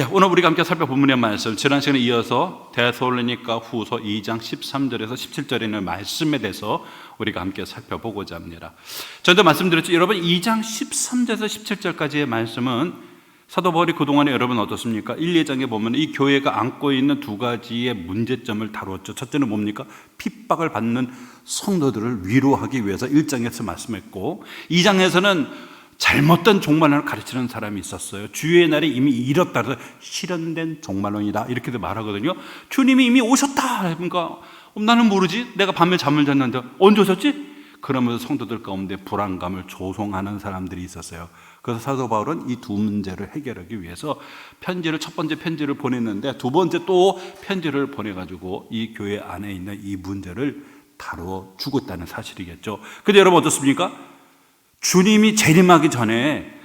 오늘 우리가 함께 살펴볼 본문의 말씀, 지난 시간에 이어서 데살로니가 후서 2장 13절에서 17절에 있는 말씀에 대해서 우리가 함께 살펴보고자 합니다. 전에도 말씀드렸죠. 여러분 2장 13절에서 17절까지의 말씀은 사도 바울이 그동안에 여러분 어떻습니까? 1, 2장에 보면 이 교회가 안고 있는 두 가지의 문제점을 다루었죠. 첫째는 뭡니까? 핍박을 받는 성도들을 위로하기 위해서 1장에서 말씀했고, 2장에서는 잘못된 종말론을 가르치는 사람이 있었어요. 주의 날이 이미 이뤘다 그래서 실현된 종말론이다 이렇게도 말하거든요. 주님이 이미 오셨다. 그러니까 나는 모르지, 내가 밤에 잠을 잤는데 언제 오셨지? 그러면서 성도들 가운데 불안감을 조성하는 사람들이 있었어요. 그래서 사도 바울은 이 두 문제를 해결하기 위해서 첫 번째 편지를 보냈는데, 두 번째 또 편지를 보내가지고 이 교회 안에 있는 이 문제를 다루어 주고 있다는 사실이겠죠. 근데 여러분 어떻습니까? 주님이 재림하기 전에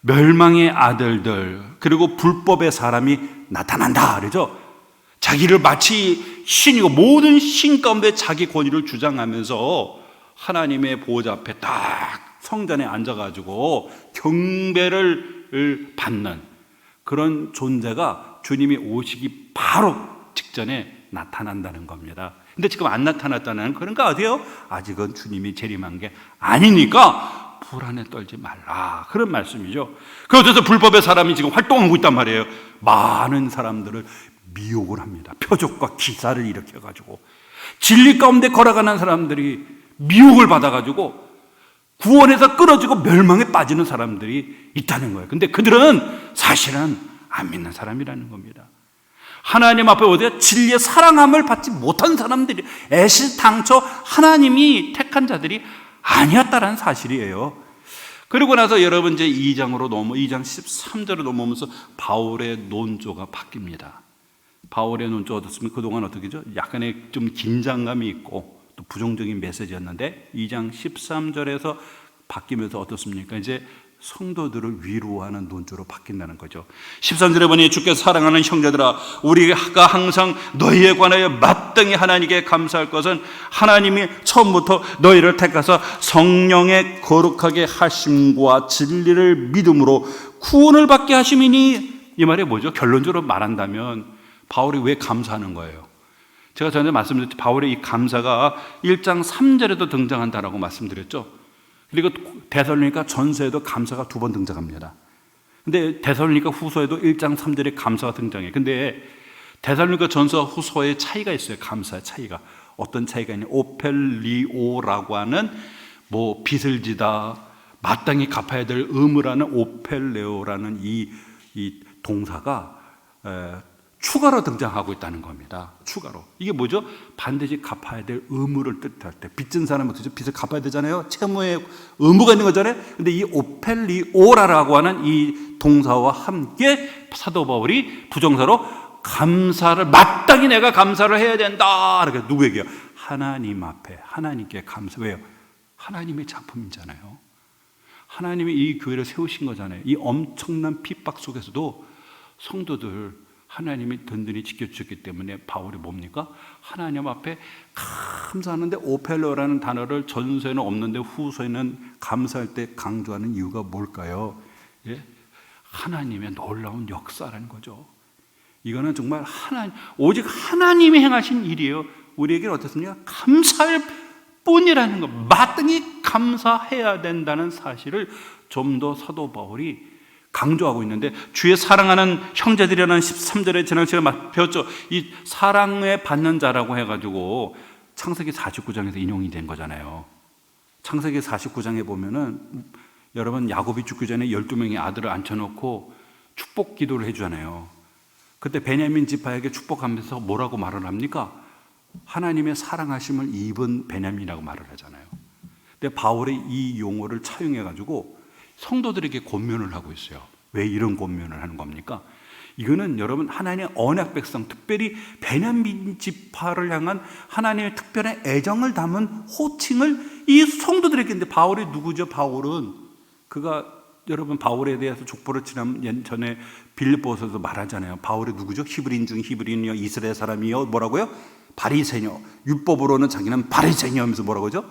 멸망의 아들들, 그리고 불법의 사람이 나타난다 그러죠. 자기를 마치 신이고 모든 신 가운데 자기 권위를 주장하면서 하나님의 보호자 앞에 딱 성전에 앉아가지고 경배를 받는 그런 존재가 주님이 오시기 바로 직전에 나타난다는 겁니다. 근데 지금 안 나타났다는, 그러니까 어디요? 아직은 주님이 재림한 게 아니니까 불안에 떨지 말라, 그런 말씀이죠. 그래서 불법의 사람이 지금 활동하고 있단 말이에요. 많은 사람들을 미혹을 합니다. 표적과 기사를 일으켜가지고 진리 가운데 걸어가는 사람들이 미혹을 받아가지고 구원에서 끊어지고 멸망에 빠지는 사람들이 있다는 거예요. 근데 그들은 사실은 안 믿는 사람이라는 겁니다. 하나님 앞에 어디에 진리의 사랑함을 받지 못한 사람들이, 애시당초 하나님이 택한 자들이 아니었다라는 사실이에요. 그리고 나서 여러분 이제 2장 13절로 넘어오면서 바울의 논조가 바뀝니다. 바울의 논조가 어떻습니까? 그동안 어떻게죠? 약간의 좀 긴장감이 있고 또 부정적인 메시지였는데 2장 13절에서 바뀌면서 어떻습니까? 이제 성도들을 위로하는 논조로 바뀐다는 거죠. 13절에 보니 주께서 사랑하는 형제들아, 우리가 항상 너희에 관하여 마땅히 하나님께 감사할 것은 하나님이 처음부터 너희를 택하사 성령의 거룩하게 하심과 진리를 믿음으로 구원을 받게 하심이니. 이 말이 뭐죠? 결론적으로 말한다면 바울이 왜 감사하는 거예요? 제가 전에 말씀드렸죠. 바울의 이 감사가 1장 3절에도 등장한다라고 말씀드렸죠. 그리고 데살로니가 전서에도 감사가 2번 등장합니다. 근데 데살로니가 후서에도 1장 3절에 감사가 등장해요. 근데 데살로니가 전서 후서의 차이가 있어요. 감사의 차이가. 어떤 차이가 있냐? 오펠리오라고 하는 빚을 지다, 마땅히 갚아야 될 의무를 하는 오펠레오라는 이 동사가 추가로 등장하고 있다는 겁니다. 추가로. 이게 뭐죠? 반드시 갚아야 될 의무를 뜻할 때, 빚진 사람은 어떻게 빚을 갚아야 되잖아요. 채무에 의무가 있는 거잖아요. 근데 이 오펠리오라라고 하는 이 동사와 함께 사도 바울이 부정사로 감사를, 마땅히 내가 감사를 해야 된다. 이렇게 누구에게요? 하나님 앞에, 하나님께 감사. 왜요? 하나님의 작품이잖아요. 하나님이 이 교회를 세우신 거잖아요. 이 엄청난 핍박 속에서도 성도들 하나님이 든든히 지켜주셨기 때문에 바울이 뭡니까? 하나님 앞에 감사하는데, 오펠러라는 단어를 전서에는 없는데 후서에는 감사할 때 강조하는 이유가 뭘까요? 예? 하나님의 놀라운 역사라는 거죠. 이거는 정말 오직 하나님이 행하신 일이에요. 우리에게는 어떻습니까? 감사할 뿐이라는 것, 마땅히 감사해야 된다는 사실을 좀 더 사도 바울이 강조하고 있는데, 주의 사랑하는 형제들이라는 13절에 지난 시간에 배웠죠. 이 사랑에 받는 자라고 해가지고 창세기 49장에서 인용이 된 거잖아요. 창세기 49장에 보면은 여러분 야곱이 죽기 전에 12명의 아들을 앉혀놓고 축복 기도를 해주잖아요. 그때 베냐민 지파에게 축복하면서 뭐라고 말을 합니까? 하나님의 사랑하심을 입은 베냐민이라고 말을 하잖아요. 근데 바울이 이 용어를 차용해가지고 성도들에게 권면을 하고 있어요. 왜 이런 권면을 하는 겁니까? 이거는 여러분 하나님의 언약 백성, 특별히 베냐민 지파를 향한 하나님의 특별한 애정을 담은 호칭을 이 성도들에게 했는데, 바울이 누구죠? 바울은 여러분 바울에 대해서 족보를 지난 전에 빌립보서도 말하잖아요. 바울이 누구죠? 히브리인 중 히브리인이요, 이스라엘 사람이요, 뭐라고요? 바리새인이요. 율법으로는 자기는 바리새인이요 하면서 뭐라고 하죠?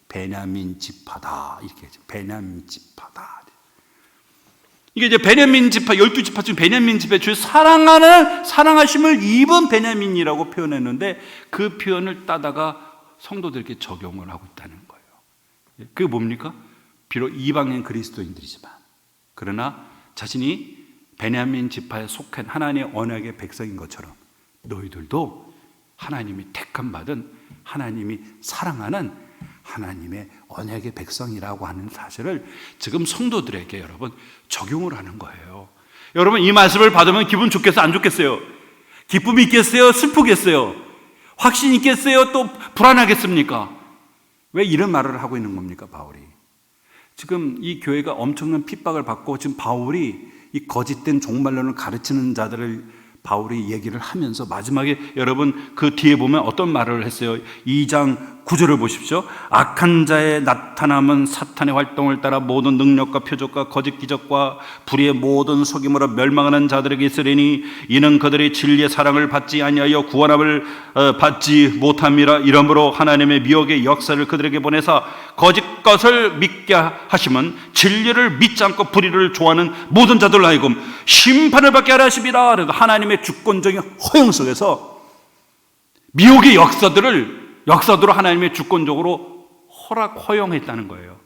베냐민 지파다, 이렇게 하죠. 베냐민 지파다. 이게 이제 베냐민 지파, 12지파 중 베냐민 지파 주 사랑하심을 입은 베냐민이라고 표현했는데 그 표현을 따다가 성도들에게 적용을 하고 있다는 거예요. 그게 뭡니까? 비록 이방인 그리스도인들이지만 그러나 자신이 베냐민 지파에 속한 하나님의 언약의 백성인 것처럼 너희들도 하나님이 택함 받은 하나님이 사랑하는 하나님의 언약의 백성이라고 하는 사실을 지금 성도들에게 여러분 적용을 하는 거예요. 여러분 이 말씀을 받으면 기분 좋겠어요? 안 좋겠어요? 기쁨이 있겠어요? 슬프겠어요? 확신이 있겠어요? 또 불안하겠습니까? 왜 이런 말을 하고 있는 겁니까, 바울이? 지금 이 교회가 엄청난 핍박을 받고 지금 바울이 이 거짓된 종말론을 가르치는 자들을 바울이 얘기를 하면서 마지막에 여러분 그 뒤에 보면 어떤 말을 했어요? 2장 9절을 보십시오. 악한 자의 나타남은 사탄의 활동을 따라 모든 능력과 표적과 거짓 기적과 불의의 모든 속임으로 멸망하는 자들에게 있으리니 이는 그들이 진리의 사랑을 받지 아니하여 구원함을 받지 못함이라. 이러므로 하나님의 미혹의 역사를 그들에게 보내사 거짓 것을 믿게 하심은 진리를 믿지 않고 불의를 좋아하는 모든 자들로 하여금 심판을 받게 하려 하심이라. 그래서 하나님의 주권적인 허용 속에서 미혹의 역사도로 하나님의 주권적으로 허용했다는 거예요.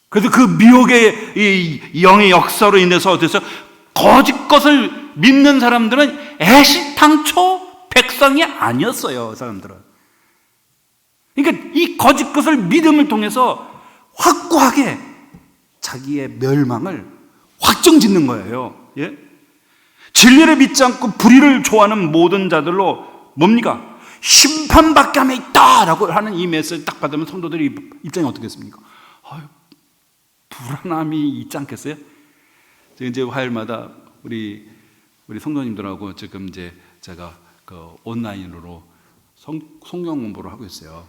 그래서 그 미혹의 이 영의 역사로 인해서 어때서 거짓 것을 믿는 사람들은 애시당초 백성이 아니었어요. 사람들은. 그러니까 이 거짓 것을 믿음을 통해서 확고하게 자기의 멸망을 확정짓는 거예요. 예? 진리를 믿지 않고 불의를 좋아하는 모든 자들로 뭡니까? 심판받게 함에 있다라고 하는 이 메시지 딱 받으면 성도들이 입장이 어떻겠습니까? 불안함이 있지 않겠어요? 이제 화요일마다 우리 성도님들하고 지금 이제 제가 그 온라인으로 성경 공부를 하고 있어요.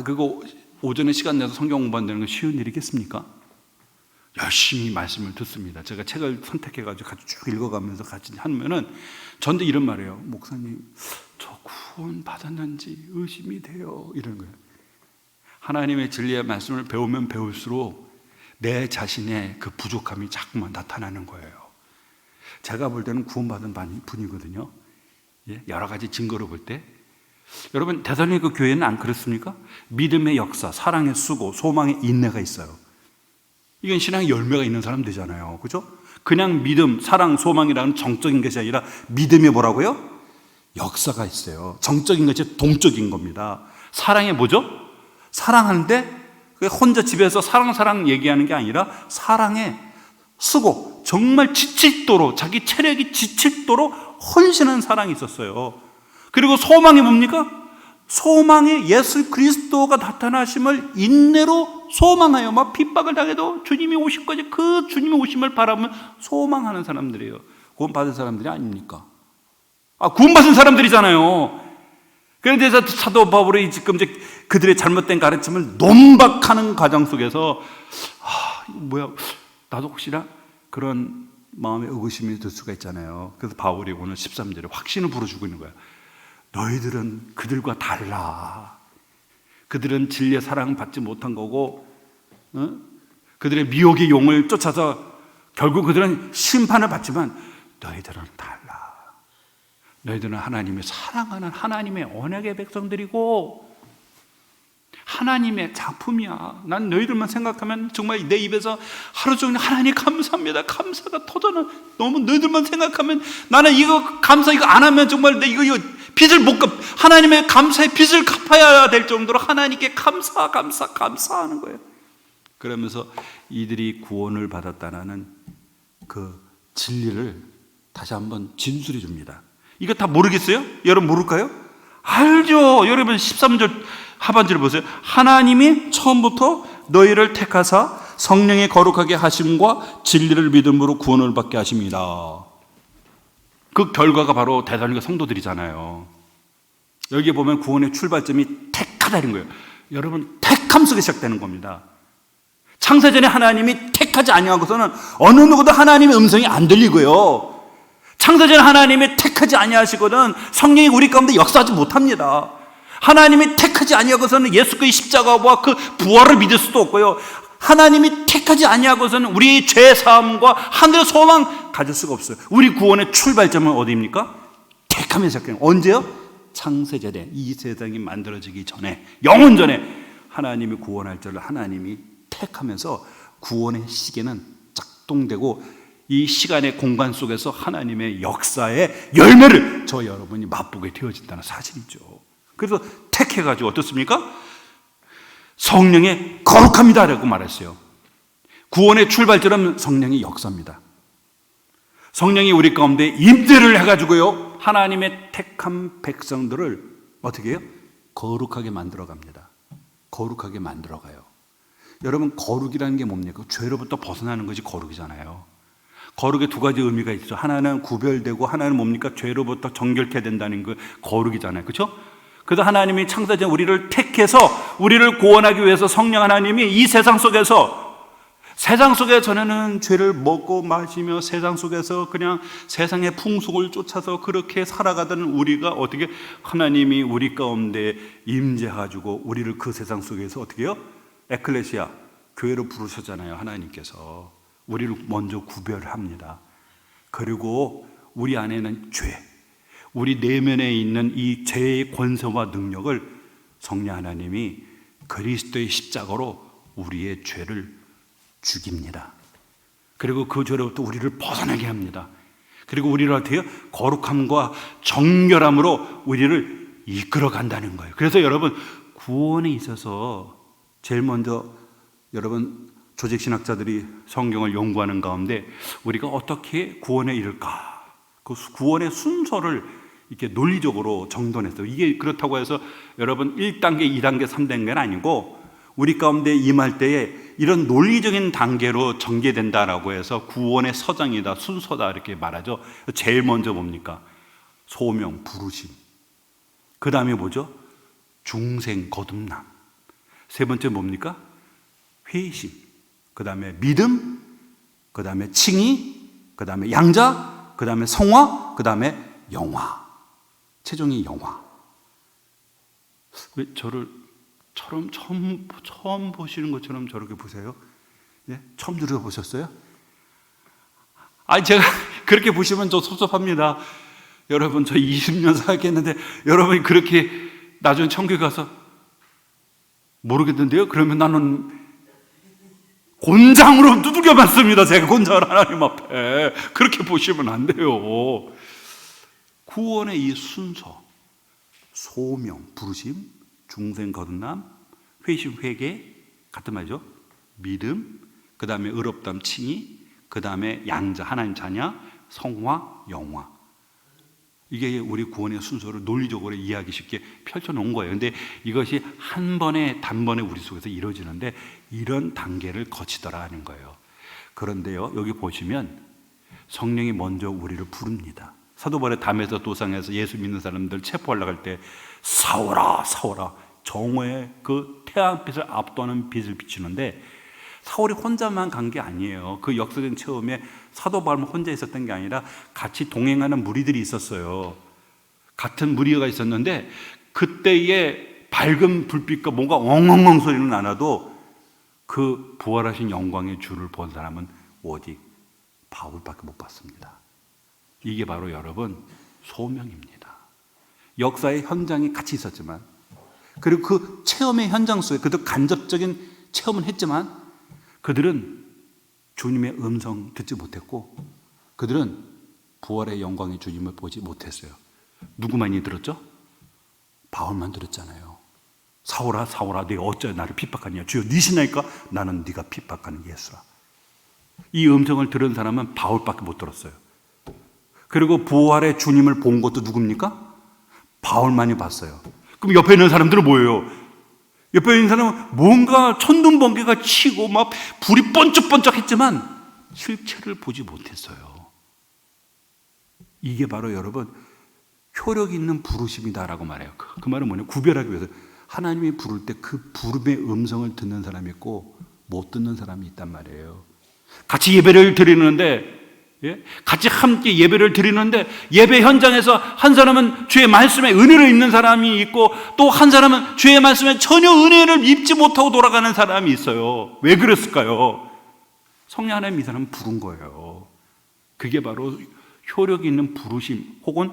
그거 오전에 시간 내서 성경 공부한다는 건 쉬운 일이겠습니까? 열심히 말씀을 듣습니다. 제가 책을 선택해가지고 같이 쭉 읽어가면서 같이 하면은 전도 이런 말이에요. 목사님, 저 구원 받았는지 의심이 돼요. 이런 거예요. 하나님의 진리의 말씀을 배우면 배울수록 내 자신의 그 부족함이 자꾸만 나타나는 거예요. 제가 볼 때는 구원받은 분이거든요. 여러 가지 증거로 볼 때. 여러분, 데살로니가 교회는 안 그렇습니까? 믿음의 역사, 사랑의 수고, 소망의 인내가 있어요. 이건 신앙의 열매가 있는 사람 되잖아요. 그죠? 그냥 믿음, 사랑, 소망이라는 정적인 것이 아니라 믿음이 뭐라고요? 역사가 있어요. 정적인 것이 동적인 겁니다. 사랑이 뭐죠? 사랑하는데 혼자 집에서 사랑 얘기하는 게 아니라 사랑의 수고, 정말 지칠도록 자기 체력이 지칠도록 헌신한 사랑이 있었어요. 그리고 소망이 뭡니까? 소망이 예수 그리스도가 나타나심을 인내로 소망하여 막 핍박을 당해도 주님이 오실까지 그 주님의 오심을 바라보면 소망하는 사람들이에요. 구원받은 사람들이 아닙니까? 구원받은 사람들이잖아요. 그런데 사도 바울이 지금 이제 그들의 잘못된 가르침을 논박하는 과정 속에서 나도 혹시나 그런 마음의 의구심이 들 수가 있잖아요. 그래서 바울이 오늘 13절에 확신을 불어주고 있는 거야. 너희들은 그들과 달라. 그들은 진리의 사랑 받지 못한 거고, 그들의 미혹의 용을 쫓아서 결국 그들은 심판을 받지만 너희들은 달라. 너희들은 하나님의 사랑하는 하나님의 언약의 백성들이고 하나님의 작품이야. 난 너희들만 생각하면 정말 내 입에서 하루 종일 하나님 감사합니다. 감사가 터져나. 너무 너희들만 생각하면 나는 이거 감사 이거 안 하면 정말 내 이거 빚을 못 갚. 하나님의 감사의 빚을 갚아야 될 정도로 하나님께 감사하는 거예요. 그러면서 이들이 구원을 받았다는 그 진리를 다시 한번 진술해 줍니다. 이거 다 모르겠어요? 여러분 모를까요? 알죠. 여러분 13절 하반절을 보세요. 하나님이 처음부터 너희를 택하사 성령의 거룩하게 하심과 진리를 믿음으로 구원을 받게 하십니다. 그 결과가 바로 데살로니가 성도들이잖아요. 여기 보면 구원의 출발점이 택하다는 거예요. 여러분 택함 속에 시작되는 겁니다. 창세전에 하나님이 택하지 아니하고서는 어느 누구도 하나님의 음성이 안 들리고요. 창세전에 하나님이 택하지 아니하시거든 성령이 우리 가운데 역사하지 못합니다. 하나님이 택하지 아니하고서는 예수의 십자가와 그 부활을 믿을 수도 없고요. 하나님이 택하지 아니하고서는 우리의 죄 사함과 하늘의 소망 가질 수가 없어요. 우리 구원의 출발점은 어디입니까? 택함의 시작점. 언제요? 창세전에, 이 세상이 만들어지기 전에, 영원 전에 하나님이 구원할 자를 하나님이 택하면서 구원의 시계는 작동되고 이 시간의 공간 속에서 하나님의 역사의 열매를 저 여러분이 맛보게 되어진다는 사실이죠. 그래서 택해가지고 어떻습니까? 성령의 거룩합니다 라고 말했어요. 구원의 출발점은 성령의 역사입니다. 성령이 우리 가운데 임재를 해가지고요, 하나님의 택한 백성들을 어떻게 해요? 거룩하게 만들어갑니다. 거룩하게 만들어가요. 여러분, 거룩이라는 게 뭡니까? 죄로부터 벗어나는 것이 거룩이잖아요. 거룩에 두 가지 의미가 있죠. 하나는 구별되고, 하나는 뭡니까? 죄로부터 정결케 된다는 그 거룩이잖아요. 그렇죠? 그래서 하나님이 창세전 우리를 택해서 우리를 구원하기 위해서 성령 하나님이 이 세상 속에서, 세상 속에 전에는 죄를 먹고 마시며 세상 속에서 그냥 세상의 풍속을 쫓아서 그렇게 살아가던 우리가 어떻게 하나님이 우리 가운데 임재해가지고 우리를 그 세상 속에서 어떻게 해요? 에클레시아, 교회로 부르셨잖아요. 하나님께서 우리를 먼저 구별합니다. 그리고 우리 안에는 죄, 우리 내면에 있는 이 죄의 권세와 능력을 성령 하나님이 그리스도의 십자가로 우리의 죄를 죽입니다. 그리고 그 죄로부터 우리를 벗어나게 합니다. 그리고 우리를 어떻게 해요? 거룩함과 정결함으로 우리를 이끌어 간다는 거예요. 그래서 여러분, 구원에 있어서 제일 먼저 여러분 조직신학자들이 성경을 연구하는 가운데 우리가 어떻게 구원에 이를까, 그 구원의 순서를 이렇게 논리적으로 정돈했어요. 이게 그렇다고 해서 여러분 1단계, 2단계, 3단계는 아니고 우리 가운데 임할 때에 이런 논리적인 단계로 전개된다라고 해서 구원의 서장이다, 순서다 이렇게 말하죠. 제일 먼저 뭡니까? 소명, 부르심. 그 다음에 뭐죠? 중생, 거듭남. 세 번째 뭡니까? 회심. 그 다음에 믿음. 그 다음에 칭의. 그 다음에 양자. 그 다음에 성화. 그 다음에 영화. 최종이 영화. 왜 저를 처음 보시는 것처럼 저렇게 보세요? 예? 처음 들어보셨어요? 제가 그렇게 보시면 저 섭섭합니다. 여러분, 저 20년 살겠는데 여러분이 그렇게 나중에 천국에 가서 모르겠는데요? 그러면 나는 곤장으로 두들겨 맞습니다. 제가 곤장을 하나님 앞에. 그렇게 보시면 안 돼요. 구원의 이 순서, 소명, 부르심, 중생, 거듭남, 회심, 회개, 같은 말이죠. 믿음, 그 다음에 의롭담, 칭의, 그 다음에 양자, 하나님 자녀, 성화, 영화. 이게 우리 구원의 순서를 논리적으로 이해하기 쉽게 펼쳐놓은 거예요. 근데 이것이 한 번에 단번에 우리 속에서 이루어지는데 이런 단계를 거치더라 하는 거예요. 그런데요, 여기 보시면 성령이 먼저 우리를 부릅니다. 사도 바울의 담에서 도상에서 예수 믿는 사람들 체포하려고 할 때 사오라, 사오라, 정오의 그 태양빛을 압도하는 빛을 비추는데 사울이 혼자만 간 게 아니에요. 그 역사적인 체험에 사도 바울만 혼자 있었던 게 아니라 같이 동행하는 무리들이 있었어요. 같은 무리가 있었는데 그때의 밝은 불빛과 뭔가 엉엉엉 소리는 안 나도 그 부활하신 영광의 주를 본 사람은 오직 바울밖에 못 봤습니다. 이게 바로 여러분 소명입니다. 역사의 현장에 같이 있었지만, 그리고 그 체험의 현장 속에 그들 간접적인 체험은 했지만 그들은 주님의 음성 듣지 못했고 그들은 부활의 영광의 주님을 보지 못했어요. 누구만이 들었죠? 바울만 들었잖아요. 사울아, 사울아, 네가 어째 나를 핍박하냐? 주여, 니시나이까? 나는 네가 핍박하는 예수라. 이 음성을 들은 사람은 바울밖에 못 들었어요. 그리고 부활의 주님을 본 것도 누굽니까? 바울만이 봤어요. 그럼 옆에 있는 사람들은 뭐예요? 옆에 있는 사람은 뭔가 천둥번개가 치고 막 불이 번쩍번쩍 했지만 실체를 보지 못했어요. 이게 바로 여러분 효력 있는 부르심이다라고 말해요. 그 말은 뭐냐? 구별하기 위해서 하나님이 부를 때 그 부름의 음성을 듣는 사람이 있고 못 듣는 사람이 있단 말이에요. 같이 예배를 드리는데 예? 같이 함께 예배를 드리는데 예배 현장에서 한 사람은 주의 말씀에 은혜를 입는 사람이 있고 또 한 사람은 주의 말씀에 전혀 은혜를 입지 못하고 돌아가는 사람이 있어요. 왜 그랬을까요? 성령 하나님 이 사람은 부른 거예요. 그게 바로 효력 있는 부르심 혹은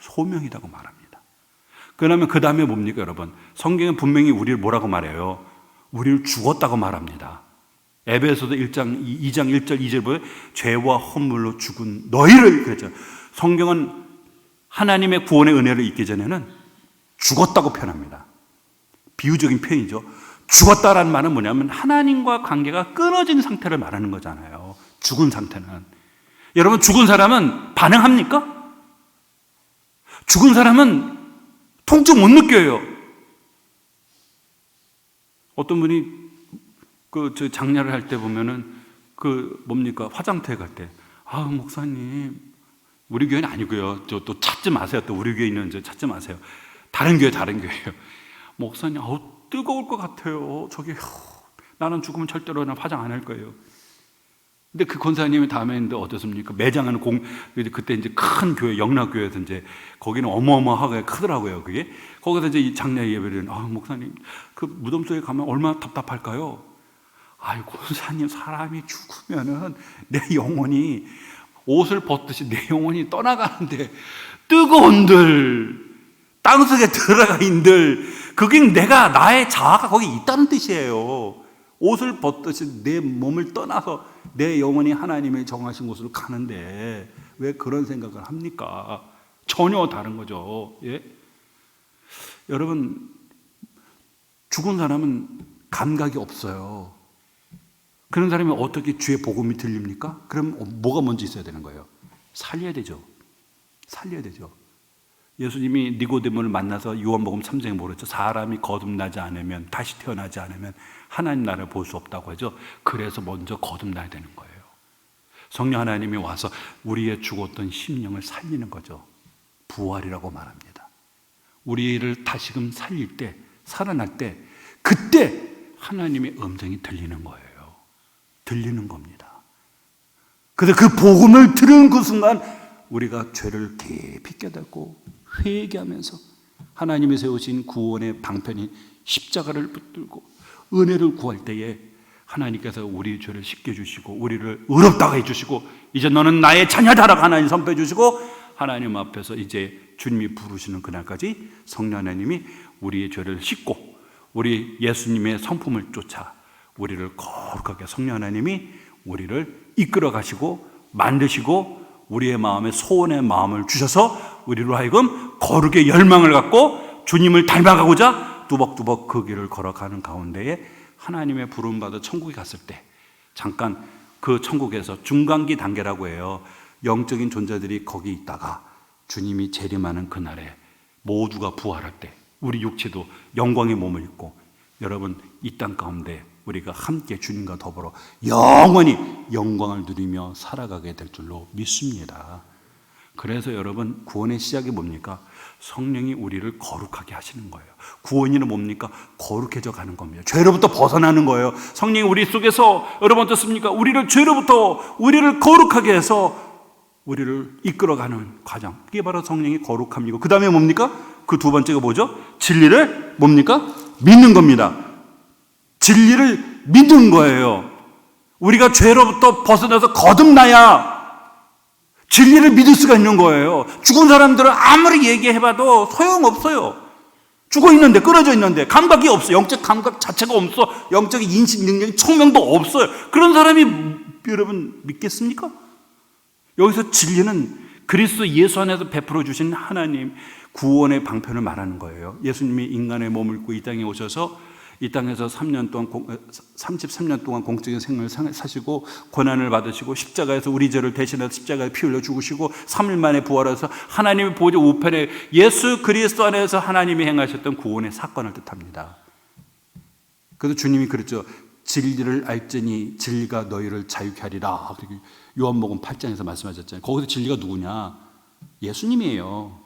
소명이라고 말합니다. 그러면 그 다음에 뭡니까 여러분? 성경은 분명히 우리를 뭐라고 말해요? 우리를 죽었다고 말합니다. 에베소서 2장 1절 2절 보면 죄와 허물로 죽은 너희를 그랬죠. 성경은 하나님의 구원의 은혜를 잊기 전에는 죽었다고 표현합니다. 비유적인 표현이죠. 죽었다라는 말은 뭐냐면 하나님과 관계가 끊어진 상태를 말하는 거잖아요. 죽은 상태는. 여러분 죽은 사람은 반응합니까? 죽은 사람은 통증 못 느껴요. 어떤 분이 저 장례를 할 때 보면은 뭡니까 화장터에 갈 때 목사님 우리 교회는 아니고요. 또 찾지 마세요. 또 우리 교회 있는 찾지 마세요. 다른 교회예요. 목사님 뜨거울 것 같아요. 나는 죽으면 절대로 화장 안 할 거예요. 근데 그 권사님이 다음에 했는데 어떻습니까? 매장하는 그때 이제 큰 교회 영락교회에서 이제 거기는 어마어마하게 크더라고요. 그게 거기서 이제 이 장례 예배를 목사님 그 무덤 속에 가면 얼마나 답답할까요? 권사님 사람이 죽으면은 내 영혼이 옷을 벗듯이 내 영혼이 떠나가는데 뜨거운들 땅속에 들어가 있는들 그게 나의 자아가 거기 있다는 뜻이에요. 옷을 벗듯이 내 몸을 떠나서 내 영혼이 하나님의 정하신 곳으로 가는데 왜 그런 생각을 합니까? 전혀 다른 거죠. 예? 여러분 죽은 사람은 감각이 없어요. 그런 사람이 어떻게 주의 복음이 들립니까? 그럼 뭐가 먼저 있어야 되는 거예요? 살려야 되죠. 예수님이 니고데모를 만나서 요한복음 3장에 뭐랬죠? 사람이 거듭나지 않으면 다시 태어나지 않으면 하나님 나라를 볼 수 없다고 하죠. 그래서 먼저 거듭나야 되는 거예요. 성령 하나님이 와서 우리의 죽었던 심령을 살리는 거죠. 부활이라고 말합니다. 우리를 다시금 살릴 때 살아날 때 그때 하나님의 음성이 들리는 거예요. 들리는 겁니다. 그래서 그 복음을 들은 그 순간 우리가 죄를 깊이 깨닫고 회개하면서 하나님이 세우신 구원의 방편인 십자가를 붙들고 은혜를 구할 때에 하나님께서 우리 죄를 씻겨주시고 우리를 의롭다고 해주시고 이제 너는 나의 자녀다라고 하나님 선포해 주시고 하나님 앞에서 이제 주님이 부르시는 그날까지 성령 하나님이 우리의 죄를 씻고 우리 예수님의 성품을 쫓아 우리를 거룩하게 성령 하나님이 우리를 이끌어 가시고 만드시고 우리의 마음에 소원의 마음을 주셔서 우리로 하여금 거룩의 열망을 갖고 주님을 닮아가고자 뚜벅뚜벅 그 길을 걸어가는 가운데에 하나님의 부름받아 천국에 갔을 때 잠깐 그 천국에서 중간기 단계라고 해요. 영적인 존재들이 거기 있다가 주님이 재림하는 그날에 모두가 부활할 때 우리 육체도 영광의 몸을 입고 여러분 이 땅 가운데 우리가 함께 주님과 더불어 영원히 영광을 누리며 살아가게 될 줄로 믿습니다. 그래서 여러분 구원의 시작이 뭡니까? 성령이 우리를 거룩하게 하시는 거예요. 구원이는 뭡니까? 거룩해져 가는 겁니다. 죄로부터 벗어나는 거예요. 성령이 우리 속에서 여러분 어떻습니까? 우리를 죄로부터 우리를 거룩하게 해서 우리를 이끌어가는 과정. 그게 바로 성령의 거룩함이고 그 다음에 뭡니까? 그 두 번째가 뭐죠? 진리를 뭡니까? 믿는 겁니다. 진리를 믿는 거예요. 우리가 죄로부터 벗어나서 거듭나야 진리를 믿을 수가 있는 거예요. 죽은 사람들은 아무리 얘기해봐도 소용없어요. 죽어 있는데, 끊어져 있는데 감각이 없어. 영적 감각 자체가 없어. 영적인 인식 능력이 청명도 없어요. 그런 사람이 여러분 믿겠습니까? 여기서 진리는 그리스도 예수 안에서 베풀어 주신 하나님 구원의 방편을 말하는 거예요. 예수님이 인간의 몸을 입고 이 땅에 오셔서 이 땅에서 33년 동안 공적인 생명을 사시고 고난을 받으시고 십자가에서 우리 죄를 대신해서 십자가에 피 흘려 죽으시고 3일 만에 부활해서 하나님의 보좌 우편에 예수 그리스도 안에서 하나님이 행하셨던 구원의 사건을 뜻합니다. 그래서 주님이 그랬죠. 진리를 알지니 진리가 너희를 자유케 하리라. 요한복음 8장에서 말씀하셨잖아요. 거기서 진리가 누구냐? 예수님이에요.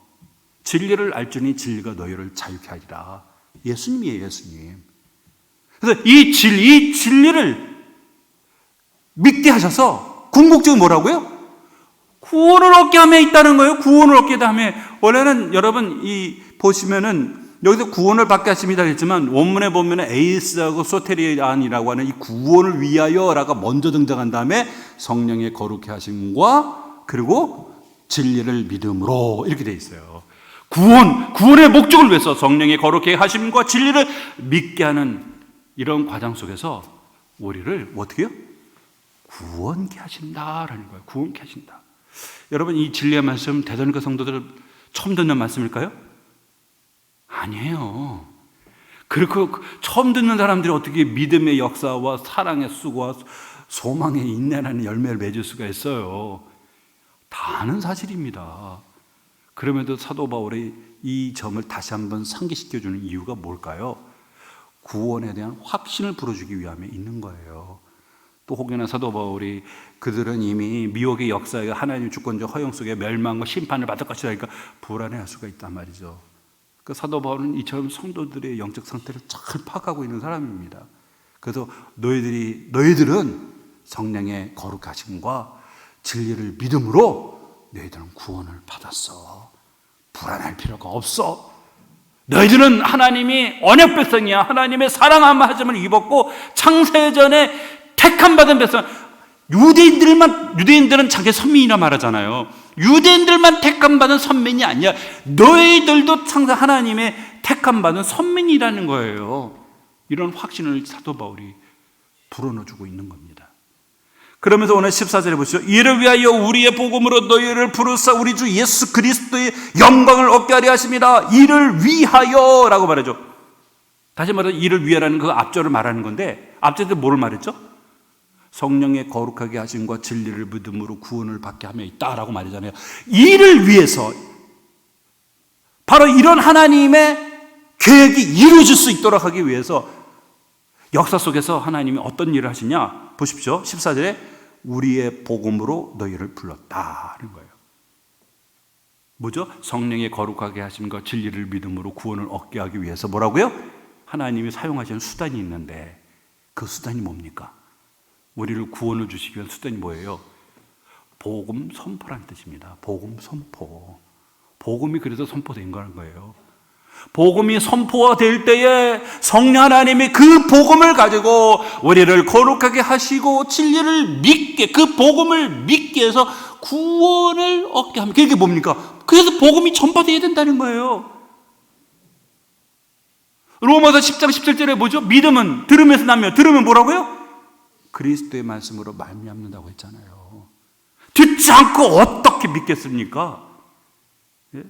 진리를 알지니 진리가 너희를 자유케 하리라. 예수님이에요, 예수님. 그래서 이 진리를 믿게 하셔서 궁극적으로 뭐라고요? 구원을 얻게 함에 있다는 거예요. 구원을 얻게 함에. 원래는 여러분 보시면은 여기서 구원을 받게 하십니다 했지만 원문에 보면은 에이스하고 소테리안이라고 하는 이 구원을 위하여라가 먼저 등장한 다음에 성령의 거룩해 하심과 그리고 진리를 믿음으로 이렇게 돼 있어요. 구원의 목적을 위해서 성령의 거룩해 하심과 진리를 믿게 하는 이런 과정 속에서 우리를 어떻게 해요? 구원케 하신다라는 거예요. 구원케 하신다. 여러분 이 진리의 말씀 대선교 성도들 처음 듣는 말씀일까요? 아니에요. 그리고 처음 듣는 사람들이 어떻게 믿음의 역사와 사랑의 수고와 소망의 인내라는 열매를 맺을 수가 있어요. 다 아는 사실입니다. 그럼에도 사도 바울이 이 점을 다시 한번 상기시켜주는 이유가 뭘까요? 구원에 대한 확신을 불어주기 위함에 있는 거예요. 또 혹여나 사도 바울이 그들은 이미 미혹의 역사에 하나님의 주권적 허용 속에 멸망과 심판을 받을 것이다 하니까 불안해할 수가 있단 말이죠. 그 사도 바울은 이처럼 성도들의 영적 상태를 잘 파악하고 있는 사람입니다. 그래서 너희들은 성령의 거룩하심과 진리를 믿음으로 너희들은 구원을 받았어. 불안할 필요가 없어. 너희들은 하나님이 언약 백성이야. 하나님의 사랑함 하심을 입었고 창세전에 택함 받은 백성. 유대인들은 자기 선민이라 말하잖아요. 유대인들만 택함 받은 선민이 아니야. 너희들도 창세 하나님의 택함 받은 선민이라는 거예요. 이런 확신을 사도 바울이 불어넣어주고 있는 겁니다. 그러면서 오늘 14절에 보시죠. 이를 위하여 우리의 복음으로 너희를 부르사 우리 주 예수 그리스도의 영광을 얻게 하려 하십니다. 이를 위하여 라고 말하죠. 다시 말해서 이를 위하라는 그 앞절을 말하는 건데 앞절에 뭐를 말했죠? 성령의 거룩하게 하심과 진리를 믿음으로 구원을 받게 하며 있다라고 말이잖아요. 이를 위해서 바로 이런 하나님의 계획이 이루어질 수 있도록 하기 위해서 역사 속에서 하나님이 어떤 일을 하시냐 보십시오. 14절에 우리의 복음으로 너희를 불렀다는 거예요. 뭐죠? 성령의 거룩하게 하심과 진리를 믿음으로 구원을 얻게 하기 위해서 뭐라고요? 하나님이 사용하시는 수단이 있는데 그 수단이 뭡니까? 우리를 구원을 주시기 위한 수단이 뭐예요? 복음 선포라는 뜻입니다. 복음 선포. 복음이 그래서 선포된 거예요. 복음이 선포가 될 때에 성령 하나님이 그 복음을 가지고 우리를 거룩하게 하시고 진리를 믿게, 그 복음을 믿게 해서 구원을 얻게 하면 그게 뭡니까? 그래서 복음이 전파되어야 된다는 거예요. 로마서 10장 17절에 뭐죠? 믿음은 들음에서 나며 들으면 뭐라고요? 그리스도의 말씀으로 말미암는다고 했잖아요. 듣지 않고 어떻게 믿겠습니까? 예?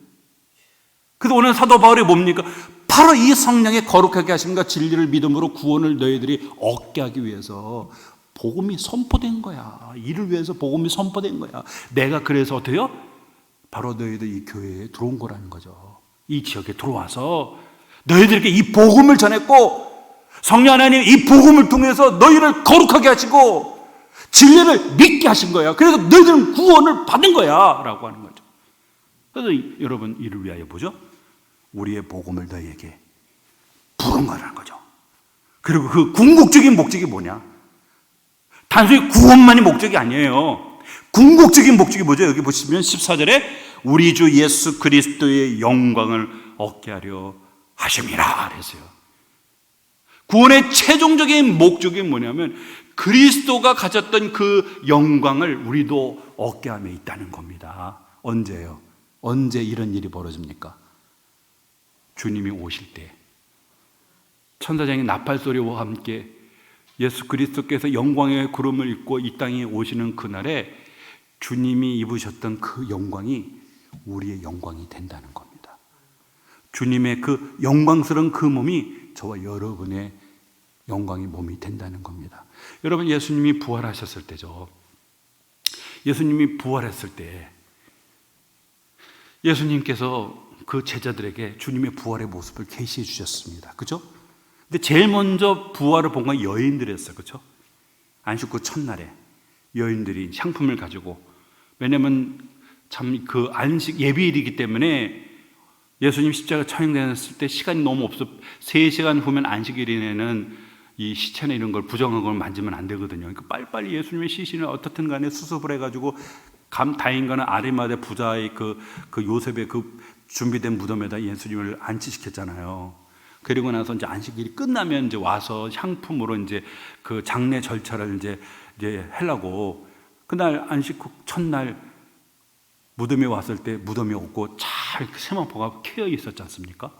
그래서 오늘 사도 바울이 뭡니까? 바로 이 성령의 거룩하게 하심과 진리를 믿음으로 구원을 너희들이 얻게 하기 위해서 복음이 선포된 거야. 이를 위해서 복음이 선포된 거야. 내가 그래서 어때요? 바로 너희들 이 교회에 들어온 거라는 거죠. 이 지역에 들어와서 너희들에게 이 복음을 전했고 성령 하나님 이 복음을 통해서 너희를 거룩하게 하시고 진리를 믿게 하신 거야. 그래서 너희들은 구원을 받은 거야 라고 하는 거죠. 그래서 여러분 이를 위하여 보죠. 우리의 복음을 너희에게 부른 거라는 거죠. 그리고 그 궁극적인 목적이 뭐냐? 단순히 구원만이 목적이 아니에요. 궁극적인 목적이 뭐죠? 여기 보시면 14절에 우리 주 예수 그리스도의 영광을 얻게 하려 하심이라 그랬어요. 구원의 최종적인 목적이 뭐냐면 그리스도가 가졌던 그 영광을 우리도 얻게 하며 있다는 겁니다. 언제요? 언제 이런 일이 벌어집니까? 주님이 오실 때 천사장의 나팔소리와 함께 예수 그리스도께서 영광의 구름을 입고 이 땅에 오시는 그날에 주님이 입으셨던 그 영광이 우리의 영광이 된다는 겁니다. 주님의 그 영광스러운 그 몸이 저와 여러분의 영광의 몸이 된다는 겁니다. 여러분 예수님이 부활하셨을 때죠. 예수님이 부활했을 때 예수님께서 그 제자들에게 주님의 부활의 모습을 계시해 주셨습니다. 그죠? 근데 제일 먼저 부활을 본 건 여인들이었어요. 그죠? 안식구 첫날에 여인들이 향품을 가지고, 왜냐면 참 그 안식 예비일이기 때문에 예수님 십자가 처형되었을 때 시간이 너무 없어 3시간 후면 안식일에는 이 시체나 이런 걸 부정한 걸 만지면 안 되거든요. 그러니까 빨리빨리 예수님의 시신을 어떻든 간에 수습을 해가지고 다행인 거는 아리마대 부자의 그 요셉의 그 준비된 무덤에다 예수님을 안치시켰잖아요. 그리고 나서 이제 안식일이 끝나면 이제 와서 향품으로 이제 그 장례 절차를 이제 하려고, 그날 안식 후 첫날 무덤에 왔을 때 무덤이 없고 잘 세마포가 캐어 있었지 않습니까?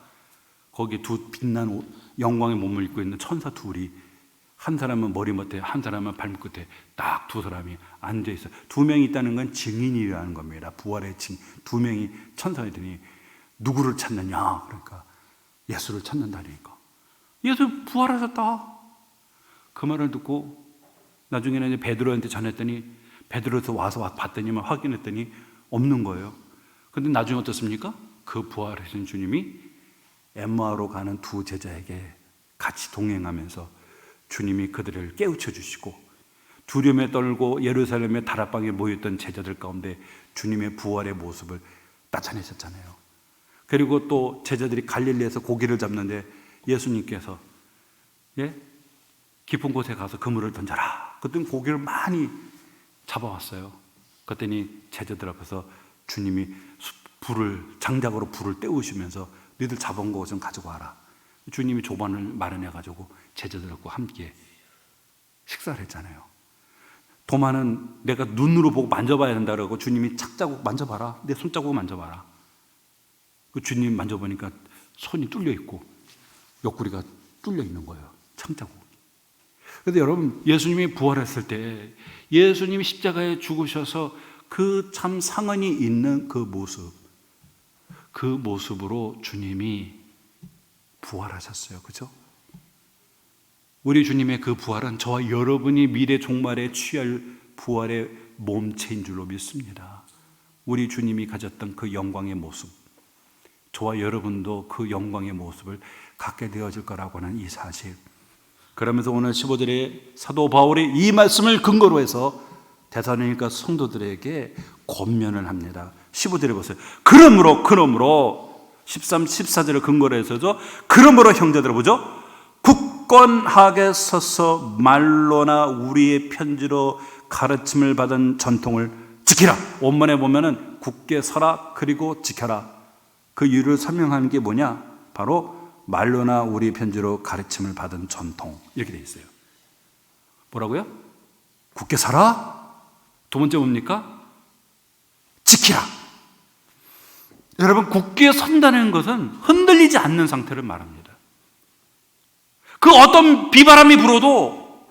거기 두 빛난 영광의 몸을 입고 있는 천사 둘이, 한 사람은 머리맡에, 한 사람은 발끝에 딱 두 사람이 앉아 있어요. 두 명이 있다는 건 증인이라는 겁니다. 부활의 증인. 두 명이 천사들이 누구를 찾느냐? 그러니까 예수를 찾는다니까. 예수 부활하셨다. 그 말을 듣고 나중에는 이제 베드로한테 전했더니, 베드로에서 와서 봤더니만 확인했더니 없는 거예요. 근데 나중에 어떻습니까? 그 부활하신 주님이 엠마오로 가는 두 제자에게 같이 동행하면서 주님이 그들을 깨우쳐 주시고, 두려움에 떨고 예루살렘의 다락방에 모였던 제자들 가운데 주님의 부활의 모습을 나타내셨잖아요. 그리고 또 제자들이 갈릴리에서 고기를 잡는데 예수님께서 깊은 곳에 가서 그물을 던져라. 그랬더니 고기를 많이 잡아왔어요. 그랬더니 제자들 앞에서 주님이 장작으로 불을 때우시면서 너희들 잡아온 거 좀 가지고 와라. 주님이 조반을 마련해가지고 제자들과 함께 식사를 했잖아요. 도마는 내가 눈으로 보고 만져봐야 된다고 주님이 착자국 만져봐라. 내 손자국 만져봐라. 그 주님 만져보니까 손이 뚫려 있고 옆구리가 뚫려 있는 거예요. 창자국. 그래서 여러분, 예수님이 부활했을 때, 예수님이 십자가에 죽으셔서 그 참 상흔이 있는 그 모습으로 주님이 부활하셨어요. 그죠? 우리 주님의 그 부활은 저와 여러분이 미래 종말에 취할 부활의 몸체인 줄로 믿습니다. 우리 주님이 가졌던 그 영광의 모습, 저와 여러분도 그 영광의 모습을 갖게 되어질 거라고 하는 이 사실. 그러면서 오늘 15절에 사도 바울이 이 말씀을 근거로 해서 데살로니가 성도들에게 권면을 합니다. 15절에 보세요. 그러므로 13, 14절을 근거로 해서죠. 그러므로 형제들아, 보죠? 굳건하게 서서 말로나 우리의 편지로 가르침을 받은 전통을 지키라. 원문에 보면은 굳게 서라, 그리고 지켜라. 그 이유를 설명하는 게 뭐냐? 바로 말로나 우리 편지로 가르침을 받은 전통, 이렇게 되어 있어요. 뭐라고요? 굳게 서라. 두 번째 뭡니까? 지키라. 여러분, 굳게 선다는 것은 흔들리지 않는 상태를 말합니다. 그 어떤 비바람이 불어도